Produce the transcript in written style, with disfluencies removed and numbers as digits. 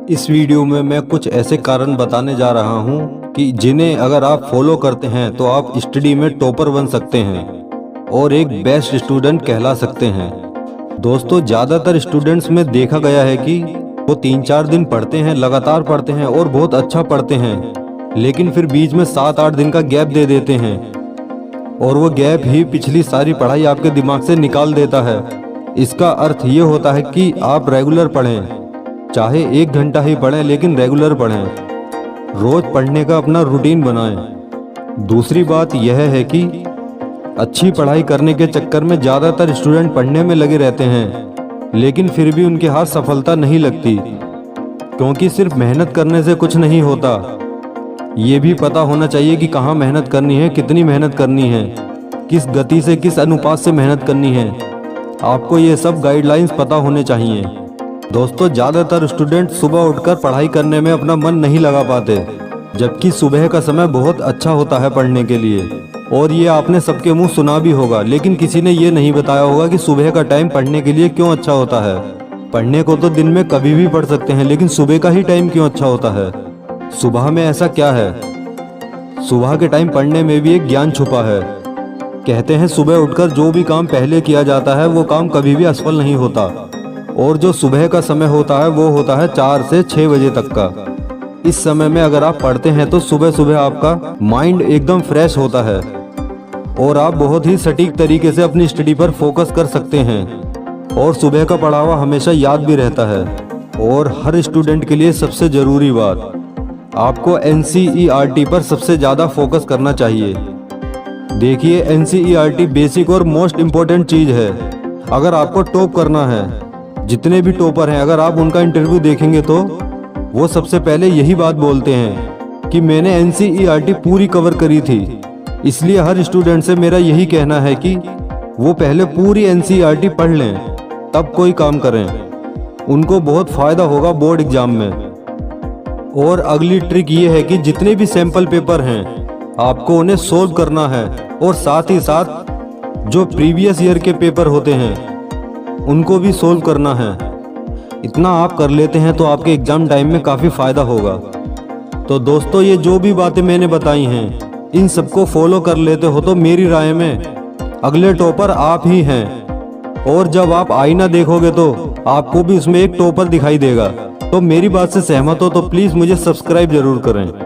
इस वीडियो में मैं कुछ ऐसे कारण बताने जा रहा हूँ कि जिन्हें अगर आप फॉलो करते हैं तो आप स्टडी में टॉपर बन सकते हैं और एक बेस्ट स्टूडेंट कहला सकते हैं। दोस्तों, ज़्यादातर स्टूडेंट्स में देखा गया है कि वो 3-4 दिन पढ़ते हैं, लगातार पढ़ते हैं और बहुत अच्छा पढ़ते हैं, लेकिन फिर बीच में 7-8 दिन का गैप दे देते हैं और वो गैप ही पिछली सारी पढ़ाई आपके दिमाग से निकाल देता है। इसका अर्थ ये होता है कि आप रेगुलर पढ़ें, चाहे 1 घंटा ही पढ़ें लेकिन रेगुलर पढ़ें। रोज पढ़ने का अपना रूटीन बनाएं। दूसरी बात यह है कि अच्छी पढ़ाई करने के चक्कर में ज़्यादातर स्टूडेंट पढ़ने में लगे रहते हैं, लेकिन फिर भी उनके हाथ सफलता नहीं लगती, क्योंकि सिर्फ मेहनत करने से कुछ नहीं होता। ये भी पता होना चाहिए कि कहाँ मेहनत करनी है, कितनी मेहनत करनी है, किस गति से, किस अनुपात से मेहनत करनी है। आपको ये सब गाइडलाइंस पता होने चाहिए। दोस्तों, ज़्यादातर स्टूडेंट सुबह उठकर पढ़ाई करने में अपना मन नहीं लगा पाते, जबकि सुबह का समय बहुत अच्छा होता है पढ़ने के लिए। और ये आपने सबके मुंह सुना भी होगा, लेकिन किसी ने ये नहीं बताया होगा कि सुबह का टाइम पढ़ने के लिए क्यों अच्छा होता है। पढ़ने को तो दिन में कभी भी पढ़ सकते हैं, लेकिन सुबह का ही टाइम क्यों अच्छा होता है? सुबह में ऐसा क्या है? सुबह के टाइम पढ़ने में भी एक ज्ञान छुपा है। कहते हैं सुबह उठकर जो भी काम पहले किया जाता है वो काम कभी भी असफल नहीं होता, और जो सुबह का समय होता है वो होता है 4 से 6 बजे तक का। इस समय में अगर आप पढ़ते हैं तो सुबह सुबह आपका माइंड एकदम फ्रेश होता है और आप बहुत ही सटीक तरीके से अपनी स्टडी पर फोकस कर सकते हैं, और सुबह का पढ़ा हुआ हमेशा याद भी रहता है। और हर स्टूडेंट के लिए सबसे ज़रूरी बात, आपको NCERT पर सबसे ज़्यादा फोकस करना चाहिए। देखिए, NCERT बेसिक और मोस्ट इम्पोर्टेंट चीज़ है। अगर आपको टॉप करना है, जितने भी टॉपर हैं अगर आप उनका इंटरव्यू देखेंगे तो वो सबसे पहले यही बात बोलते हैं कि मैंने NCERT पूरी कवर करी थी। इसलिए हर स्टूडेंट से मेरा यही कहना है कि वो पहले पूरी NCERT पढ़ लें, तब कोई काम करें। उनको बहुत फ़ायदा होगा बोर्ड एग्ज़ाम में। और अगली ट्रिक ये है कि जितने भी सैम्पल पेपर हैं आपको उन्हें सोल्व करना है, और साथ ही साथ जो प्रीवियस ईयर के पेपर होते हैं उनको भी सोल्व करना है। इतना आप कर लेते हैं तो आपके एग्ज़ाम टाइम में काफ़ी फ़ायदा होगा। तो दोस्तों, ये जो भी बातें मैंने बताई हैं इन सबको फॉलो कर लेते हो तो मेरी राय में अगले टॉपर आप ही हैं। और जब आप आईना देखोगे तो आपको भी उसमें एक टॉपर दिखाई देगा। तो मेरी बात से सहमत हो तो प्लीज़ मुझे सब्सक्राइब ज़रूर करें।